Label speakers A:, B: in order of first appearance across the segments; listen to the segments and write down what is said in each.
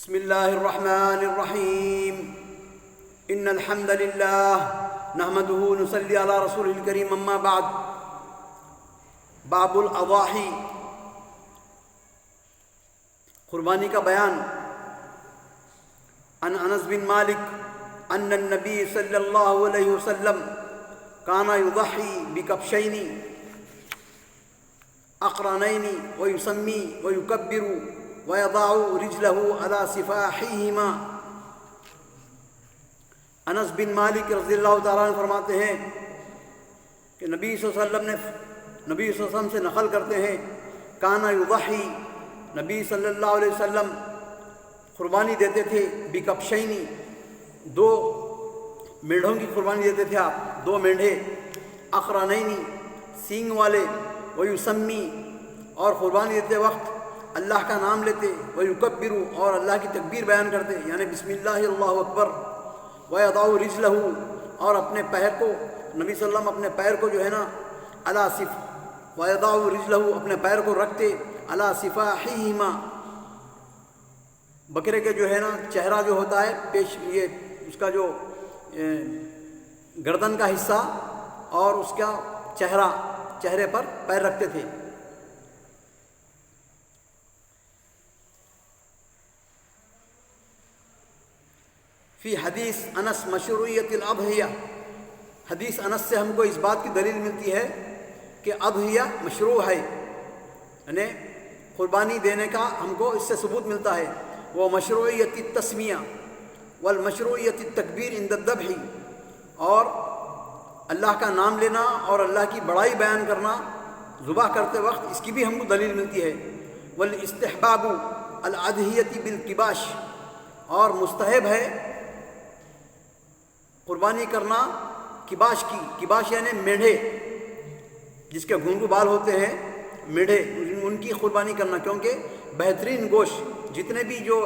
A: بسم الله الرحمن الرحيم إن الحمد لله نحمده ونصلي على رسوله الكريم أما بعد باب الأضاحي قربانی کا بیان عن انس بن مالك أن النبي صلى الله عليه وسلم كان يضحي بكبشين أقرنين ويسمي ويكبر ويضع رجله على صفاحهما۔ انس بن مالک رضی اللہ تعالیٰ عنہ فرماتے ہیں کہ نبی صلی اللہ علیہ وسلم سے نقل کرتے ہیں کان یضحی، نبی صلی اللہ علیہ وسلم قربانی دیتے تھے بکبشینی، دو میڑھوں کی قربانی دیتے تھے آپ، دو میڑھے، اقرنینی، سینگ والے، ویسمی، اور قربانی دیتے وقت اللہ کا نام لیتے، ویکبرو، اور اللہ کی تکبیر بیان کرتے، یعنی بسم اللہ اللہ اکبر، ویضع رجلہ، اور اپنے پیر کو، نبی صلی اللہ علیہ وسلم اپنے پیر کو جو ہے نا ویضع رجلہ، اپنے پیر کو رکھتے علی صفاحہما، بکرے کے جو ہے نا چہرہ جو ہوتا ہے پیش، یہ اس کا جو گردن کا حصہ اور اس کا چہرے پر پیر رکھتے تھے۔ فی حدیث انس مشروعیت الاضحیہ، حدیث انس سے ہم کو اس بات کی دلیل ملتی ہے کہ اضحیہ مشروع ہے، یعنی قربانی دینے کا ہم کو اس سے ثبوت ملتا ہے۔ وہ مشروعیت التسمیہ والمشروعیت التکبیر عند الذبح، اور اللہ کا نام لینا اور اللہ کی بڑائی بیان کرنا ذبح کرتے وقت، اس کی بھی ہم کو دلیل ملتی ہے۔ والاستحباب الاضحیۃ بالکباش، اور مستحب ہے قربانی کرنا کباش کی، کباش یعنی میڑھے جس کے گھنگرو بال ہوتے ہیں، میڑھے، ان کی قربانی کرنا، کیونکہ بہترین گوشت جتنے بھی جو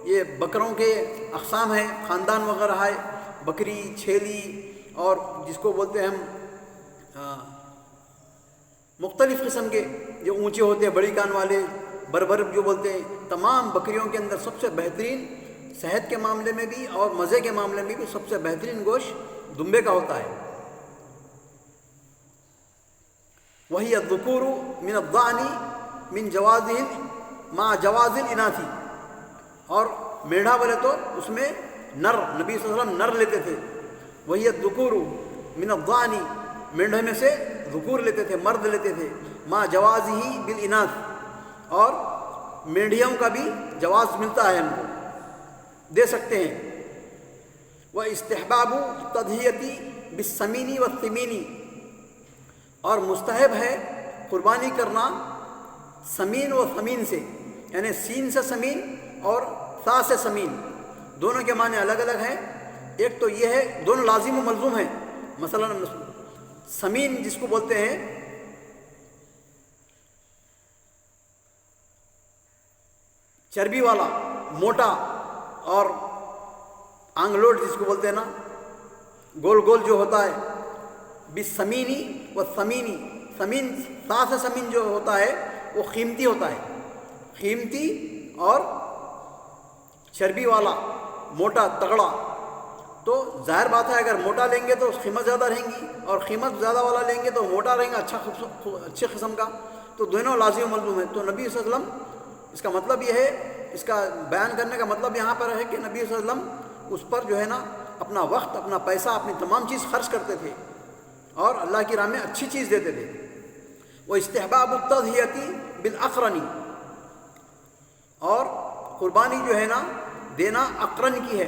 A: یہ بکروں کے اقسام ہیں، خاندان وغیرہ ہے، بکری، چھیلی، اور جس کو بولتے ہیں ہم مختلف قسم کے جو اونچے ہوتے ہیں، بڑی کان والے، بربر جو بولتے ہیں، تمام بکریوں کے اندر سب سے بہترین، صحت کے معاملے میں بھی اور مزے کے معاملے میں بھی سب سے بہترین گوشت دمبے کا ہوتا ہے۔ وہی الذکور من الضأن من جوازہ مع جواز الاناث، اور میڑھا بولے تو اس میں نر، نبی صلی اللہ علیہ وسلم نر لیتے تھے۔ وہی الذکور من الضأن، میڑھے میں سے ذکور لیتے تھے، مرد لیتے تھے، مع جوازہ بالاناث، اور میڑھیوں کا بھی جواز ملتا ہے، ہم کو دے سکتے ہیں۔ وَإِسْتِحْبَابُ تَضْحِيَةِ بِالسَّمِينِ وَالثِّمِينِ، اور مستحب ہے قربانی کرنا سمین و ثمین سے، یعنی سین سے سمین اور ثا سے سمین، دونوں کے معنی الگ الگ ہیں۔ ایک تو یہ ہے، دونوں لازم و ملزوم ہیں۔ مثلا سمین جس کو بولتے ہیں چربی والا، موٹا، اور آنگلوٹ جس کو بولتے ہیں نا، گول گول جو ہوتا ہے، بالسمینی والثمینی، سمین، ثا سے سمین جو ہوتا ہے وہ قیمتی ہوتا ہے، قیمتی اور چربی والا، موٹا تگڑا۔ تو ظاہر بات ہے اگر موٹا لیں گے تو قیمت زیادہ رہیں گی، اور قیمت زیادہ والا لیں گے تو موٹا رہیں گا، اچھے قسم کا، تو دونوں لازم و ملزوم ہے۔ تو نبی صلی اللہ علیہ وسلم، اس کا مطلب یہ ہے، اس کا بیان کرنے کا مطلب یہاں پر ہے کہ نبی صلی اللہ علیہ وسلم اس پر جو ہے نا اپنا وقت، اپنا پیسہ، اپنی تمام چیز خرچ کرتے تھے اور اللہ کی راہ میں اچھی چیز دیتے تھے۔ وہ استحباب التضحیۃ بالاقرن، اور قربانی جو ہے نا دینا اقرن کی ہے۔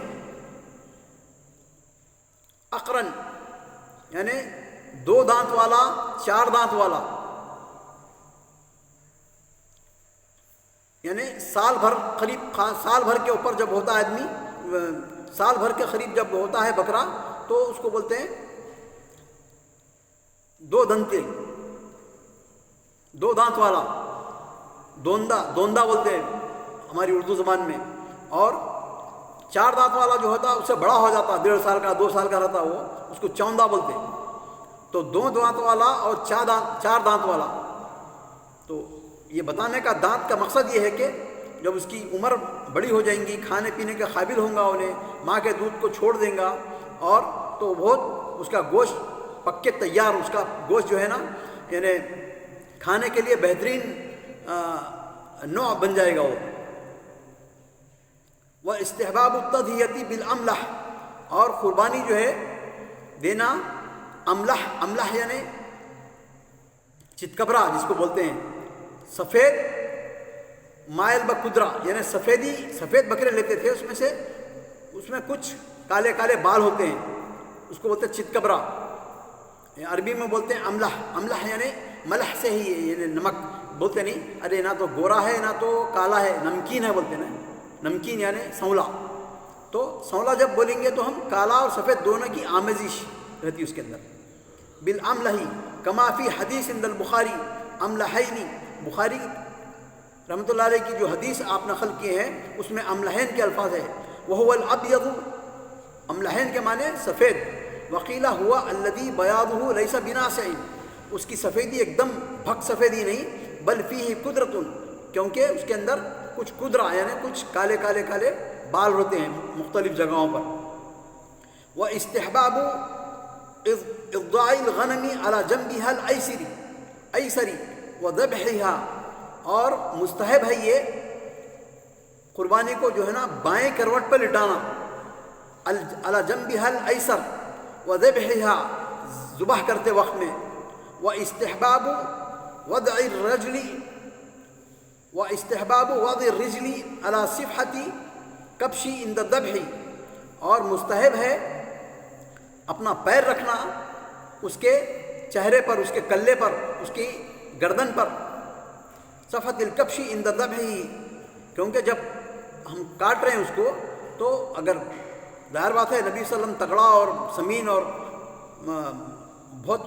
A: اقرن یعنی دو دانت والا، چار دانت والا، یعنی سال بھر قریب، سال بھر کے اوپر جب ہوتا ہے آدمی، سال بھر کے قریب جب ہوتا ہے بکرا، تو اس کو بولتے ہیں دو دنتے، دو دانت والا، دوندا بولتے ہیں ہماری اردو زبان میں۔ اور چار دانت والا جو ہوتا ہے اس سے بڑا ہو جاتا، 1.5 سال کا، 2 سال کا رہتا، وہ اس کو چوندا بولتے ہیں۔ تو دو دانت والا اور چار دانت والا، تو یہ بتانے کا دانت کا مقصد یہ ہے کہ جب اس کی عمر بڑی ہو جائیں گی، کھانے پینے کے قابل ہوں گا، انہیں ماں کے دودھ کو چھوڑ دیں گا، اور تو بہت اس کا گوشت پک کے تیار، اس کا گوشت جو ہے نا یعنی کھانے کے لیے بہترین نوع بن جائے گا وہ. واستحباب التضحیۃ بالاملح، اور قربانی جو ہے دینا املح، املح یعنی چتکبرا جس کو بولتے ہیں، سفید مائل بقدرہ، یعنی سفید بکرے لیتے تھے، اس میں کچھ کالے کالے بال ہوتے ہیں، اس کو بولتے ہیں چتکبرا. عربی میں بولتے ہیں املح. املح یعنی ملح سے ہی، یعنی نمک بولتے نہیں، ارے نہ تو گورا ہے نہ تو کالا ہے، نمکین ہے بولتے نا، نمکین یعنی سونلا. تو سونلا جب بولیں گے تو ہم کالا اور سفید دونوں کی آمیزش رہتی اس کے اندر. بالاملحی کما فی حدیث عند البخاری املحین، بخاری رحمۃ اللہ علیہ کی جو حدیث آپ نقل کیے ہیں اس میں املحین کے الفاظ ہے. وهو الابیض، املحین کے معنی سفید. وقیلہ ہوا الذی بیاضہ لیس بناصع، اس کی سفیدی ایک دم بھک سفیدی نہیں، بل فیہ قدرۃ، کیونکہ اس کے اندر کچھ قدرہ یعنی کچھ کالے کالے کالے بال ہوتے ہیں مختلف جگہوں پر. واستحباب اضاع الغنم على جنبها الایسر وذبحها، اور مستحب ہے یہ قربانی کو جو ہے نا بائیں کروٹ پر لٹانا، على جنبها الایسر وذبحها، ذبح کرتے وقت میں. واستحباب وضع الرجل على صفحة کبش عند الذبح، اور مستحب ہے اپنا پیر رکھنا اس کے چہرے پر، اس کے کلے پر، اس کی گردن پر، صفحة الکبش عند الذبح، کیونکہ جب ہم کاٹ رہے ہیں اس کو تو اگر ظاہر بات ہے نبی صلی اللہ علیہ وسلم تگڑا اور سمین اور بہت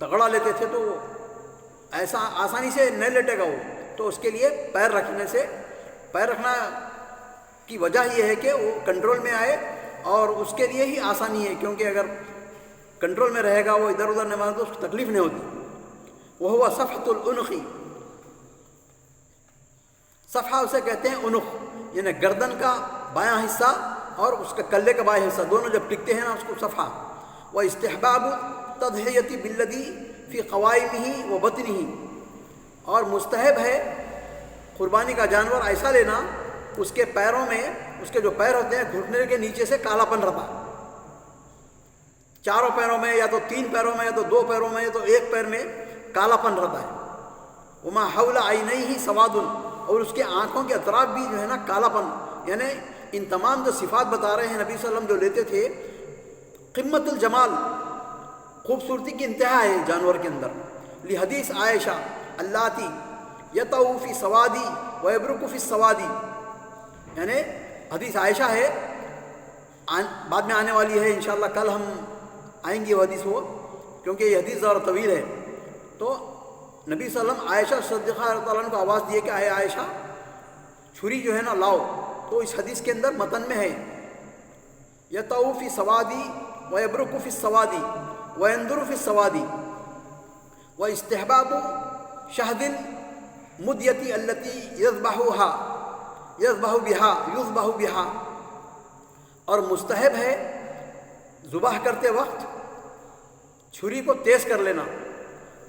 A: تگڑا لیتے تھے تو ایسا آسانی سے نہیں لیٹے گا وہ، تو اس کے لیے پیر رکھنا کی وجہ یہ ہے کہ وہ کنٹرول میں آئے، اور اس کے لیے ہی آسانی ہے، کیونکہ اگر کنٹرول میں رہے گا وہ ادھر ادھر نہیں مانے تو اس کو تکلیف نہیں ہوتی. وہو صفحۃ العنق، صفحہ اسے کہتے ہیں عنق، یعنی گردن کا بایاں حصہ اور اس کا کلے کا بایاں حصہ دونوں جب ٹکتے ہیں نا اس کو صفحہ. واستحباب التضحیۃ بالذی فی قوائمہ وبطنہ، اور مستحب ہے قربانی کا جانور ایسا لینا اس کے پیروں میں، اس کے جو پیر ہوتے ہیں گھٹنے کے نیچے سے کالا پن رہتا، چاروں پیروں میں یا تو 3 پیروں میں یا تو 2 پیروں میں یا تو 1 پیر میں کالا پن رہتا ہے. وما حول عینیہ سواد، اور اس کے آنکھوں کے اطراف بھی جو ہے نا کالا پن، یعنی ان تمام جو صفات بتا رہے ہیں نبی صلی اللہ علیہ وسلم جو لیتے تھے، قمت الجمال، خوبصورتی کی انتہا ہے جانور کے اندر. لحدیث عائشہ اللاتی یطؤ فی سوادی ویبرک فی السوادی، یعنی حدیث عائشہ ہے، بعد میں آنے والی ہے انشاءاللہ، کل ہم آئیں گی وہ حدیث وہ، کیونکہ یہ حدیث ذرا طویل ہے. تو نبی صلی اللہ علیہ وسلم عائشہ صدیقہ رضی اللہ عنہ کو آواز دیے کہ اے عائشہ چھری جو ہے نا لاؤ، تو اس حدیث کے اندر متن میں ہے یطؤ فی سوادی ویبرک فی السوادی وینظر فی السوادی. واستحباب شہد المدیۃ التی یذبح بہا، اور مستحب ہے ذبح کرتے وقت چھری کو تیز کر لینا.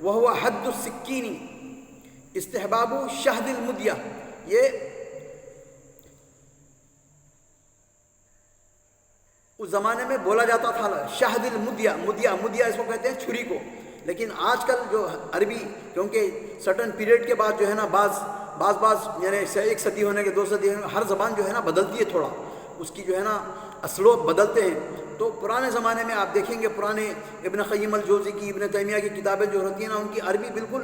A: وہو حد السکین، استحباب شہد المدیہ، یہ اس زمانے میں بولا جاتا تھا شہد المدیہ، مدیہ اس کو کہتے ہیں چھری کو. لیکن آج کل جو عربی، کیونکہ سرٹن پیریڈ کے بعد جو ہے نا بعض یعنی 1 صدی ہونے کے 2 صدی ہونے، ہر زبان جو ہے نا بدلتی ہے، تھوڑا اس کی جو ہے نا اسلوب بدلتے ہیں. تو پرانے زمانے میں آپ دیکھیں گے پرانے ابن قیم الجوزی کی، ابن تیمیہ کی کتابیں جو ہوتی ہیں نا ان کی عربی بالکل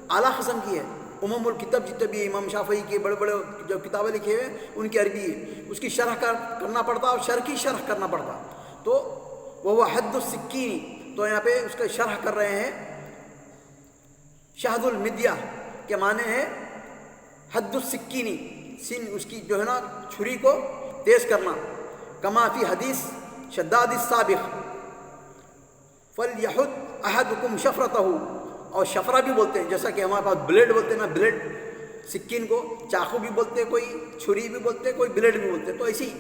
A: اعلیٰ قسم کی ہے. الکتاب جتنے بھی امام شافعی کے بڑے بڑے جو کتابیں لکھے ہوئے ان کی عربی ہے، اس کی شرح کرنا پڑتا اور شرح کی شرح کرنا پڑتا. تو وہ حد السکین، تو یہاں پہ اس کا شرح کر رہے ہیں. شہد المدیہ کے معنی ہے حد السکینی، سن اس کی جو ہے نا چھری کو تیز کرنا. کما فی حدیث شداد السابق فلیحد احدکم شفرتہ، اور شفرہ بھی بولتے ہیں، جیسا کہ ہمارے پاس بلیڈ بولتے ہیں نا، بلیڈ سکین کو چاقو بھی بولتے، کوئی چھری بھی بولتے، کوئی بلیڈ بھی بولتے. تو ایسی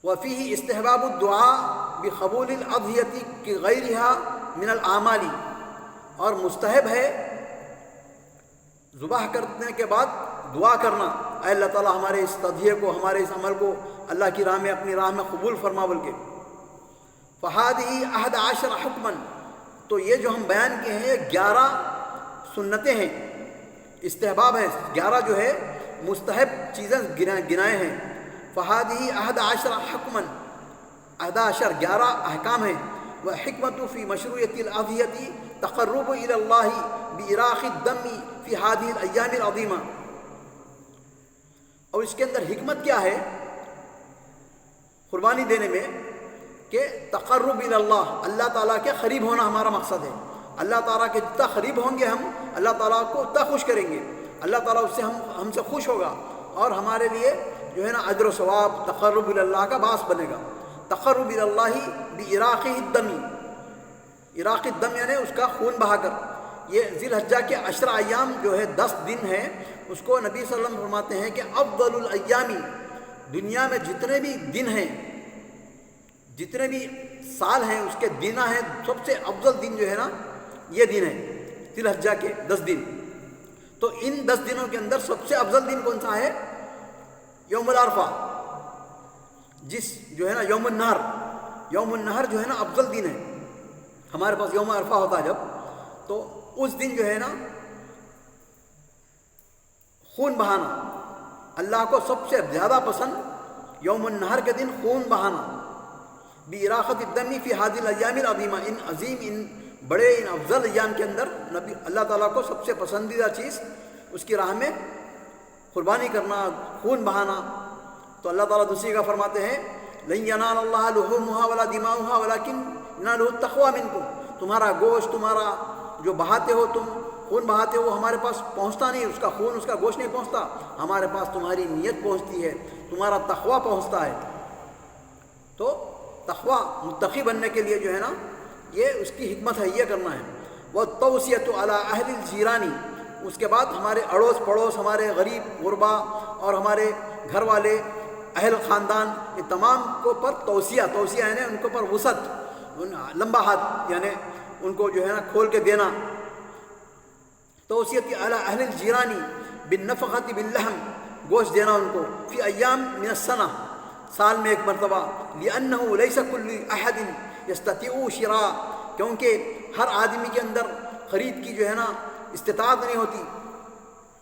A: وفیہ استحباب الدعاء بقبول الاضحیۃ کی غیرها من الاعمال، اور مستحب ہے ذبح کرنے کے بعد دعا کرنا، اے اللہ تعالیٰ ہمارے اس تضحیے کو، ہمارے اس عمل کو اللہ کی راہ میں، اپنی راہ میں قبول فرما بول کے. فہذہ 11 حکما، تو یہ جو ہم بیان کیے ہیں 11 سنتیں ہیں، استحباب ہیں، 11 جو ہے مستحب چیزیں گنائے ہیں. فہذہ 11 حکما، 11 احکام ہیں. وحکمت فی مشروعیت الاضحیۃ تقرب الی اللہ باراق الدم فی ہذہ الایام العظیمہ. اور اس کے اندر حکمت کیا ہے قربانی دینے میں کہ تقرب الی اللہ، اللہ تعالیٰ کے قریب ہونا ہمارا مقصد ہے. اللہ تعالیٰ کے جتنا قریب ہوں گے ہم، اللہ تعالیٰ کو اتنا خوش کریں گے، اللہ تعالیٰ اس سے ہم سے خوش ہوگا، اور ہمارے لیے جو ہے نا اجر و ثواب تقرب الی اللہ کا باعث بنے گا. تقرب الی اللہ باراق الدم، اراق الدم یعنی اس کا خون بہا کر. یہ ذی الحجہ کے 10 ایام جو ہے 10 دن ہیں، اس کو نبی صلی اللہ علیہ وسلم فرماتے ہیں کہ افضل الایام، دنیا میں جتنے بھی دن ہیں، جتنے بھی سال ہیں اس کے دن ہیں، سب سے افضل دن جو ہے نا یہ دن ہے ذی الحجہ کے 10 دن. تو ان 10 دنوں کے اندر سب سے افضل دن کون سا ہے؟ یوم العرفہ، جس جو ہے نا یوم النہر، یوم النہر جو ہے نا افضل دن ہے. ہمارے پاس یوم عرفہ ہوتا ہے جب، تو اس دن جو ہے نا خون بہانا اللہ کو سب سے زیادہ پسند، یوم النہر کے دن خون بہانا. باراقۃ الدم فی هذه الايام العظیمہ، ان عظیم، ان بڑے، ان افضل ایام کے اندر نبی اللہ تعالیٰ کو سب سے پسندیدہ چیز اس کی راہ میں قربانی کرنا، خون بہانا. تو اللہ تعالیٰ دوسری کا فرماتے ہیں لن ینال اللہ لحومها ولا دماؤها ولکن ینالہ التقوی منکم، تمہارا گوشت، تمہارا جو بہاتے ہو، تم خون بہاتے ہو، ہمارے پاس پہنچتا نہیں، اس کا خون، اس کا گوشت نہیں پہنچتا، ہمارے پاس تمہاری نیت پہنچتی ہے، تمہارا تقوی پہنچتا ہے. تو تقوی متقی بننے کے لیے جو ہے نا یہ اس کی حکمت ہے، یہ کرنا ہے. والتوصیۃ علی اہل الجیران، اس کے بعد ہمارے اڑوس پڑوس، ہمارے غریب غربا اور ہمارے گھر والے، اہل خاندان، یہ تمام کو پر توصیہ یعنی ان کو پر وسعت، لمبا ہاتھ یعنی ان کو جو ہے نا کھول کے دینا. توصیت علی اہل الجیران بالنفقۃ باللحم، گوشت دینا ان کو، فی ایام من السنہ، سال میں 1 مرتبہ. لأنہ لیس کل احد یستطیع شراء، کیونکہ ہر آدمی کے اندر خرید کی جو ہے نا استطاعت نہیں ہوتی،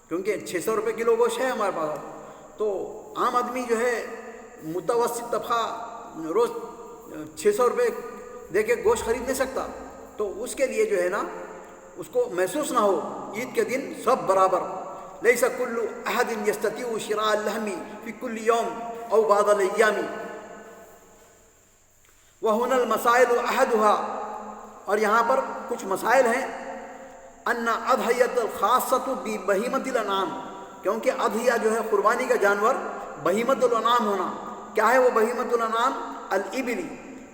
A: کیونکہ 600 روپے کلو گوشت ہے ہمارے پاس. تو عام آدمی جو ہے متوسط طبقہ روز 600 روپے دے کے گوشت خرید نہیں سکتا. تو اس کے لیے جو ہے نا اس کو محسوس نہ ہو عید کے دن سب برابر. لیس کل احد یستطیع شراء اللحم فی کل یوم او بعض الایام. وہنا المسائل احدها، اور یہاں پر کچھ مسائل ہیں. ان اضحیۃ الخاصۃ ببہیمۃ الانعام، کیونکہ اضحیہ جو ہے قربانی کا جانور بہیمۃ الانعام ہونا. کیا ہے وہ بہیمۃ الانعام؟ الابل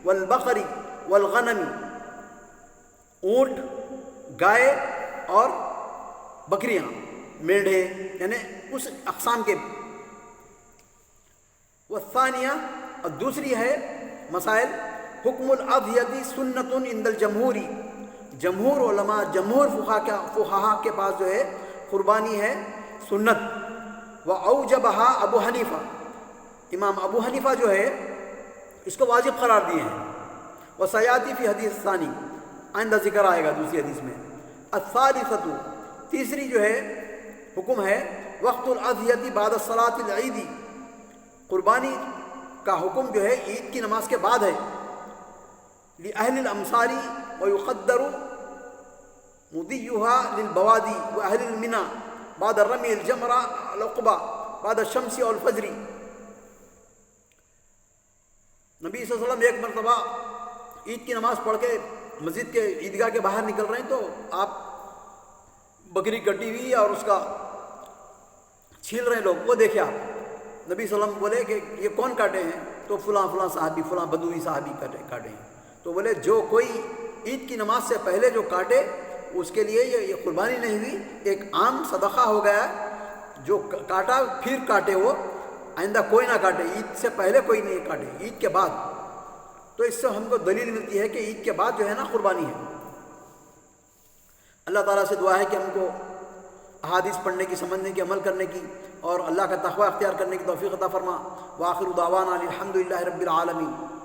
A: والبقر والغنم، اونٹ، گائے اور بکریاں، میڑھے، یعنی اس اقسام کے. والثانیہ، اور دوسری ہے مسائل، حکم الاضحیۃ سنت عند الجمہور، جمہور علماء، جمہور فقہا کے پاس جو ہے قربانی ہے سنت. واوجبها ابو حنیفہ، امام ابو حنیفہ جو ہے اس کو واجب قرار دیے ہیں. وسیاتی فی حدیث ثانی، آئندہ ذکر آئے گا دوسری حدیث میں. الثالثۃ، تیسری جو ہے حکم ہے، وقت الاضحیۃ بعد الصلاۃ العید، قربانی کا حکم جو ہے عید کی نماز کے بعد ہے. لأہل الامصار ويقدر مضیها للبوادی واہل المنى بعد الرمی الجمرہ العقبہ بعد الشمس والفجر. نبی صلی اللہ علیہ وسلم ایک مرتبہ عید کی نماز پڑھ کے مسجد کے عیدگاہ کے باہر نکل رہے ہیں، تو آپ بکری کٹی ہوئی اور اس کا چھیل رہے ہیں لوگ، وہ دیکھے آپ. نبی صلی اللہ علیہ وسلم بولے کہ یہ کون کاٹے ہیں؟ تو فلاں فلاں صحابی، فلاں بدوی صحابی کاٹے ہیں. تو بولے جو کوئی عید کی نماز سے پہلے جو کاٹے اس کے لیے یہ قربانی نہیں ہوئی، ایک عام صدقہ ہو گیا ہے، جو کاٹا پھر کاٹے وہ، آئندہ کوئی نہ کاٹے، عید سے پہلے کوئی نہیں کاٹے، عید کے بعد۔ تو اس سے ہم کو دلیل ملتی ہے کہ عید کے بعد جو ہے نا قربانی ہے۔ اللہ تعالیٰ سے دعا ہے کہ ہم کو احادیث پڑھنے کی، سمجھنے کی، عمل کرنے کی اور اللہ کا تقوی اختیار کرنے کی توفیق عطا فرما۔ وآخر دعوانا الحمد للہ رب العالمین۔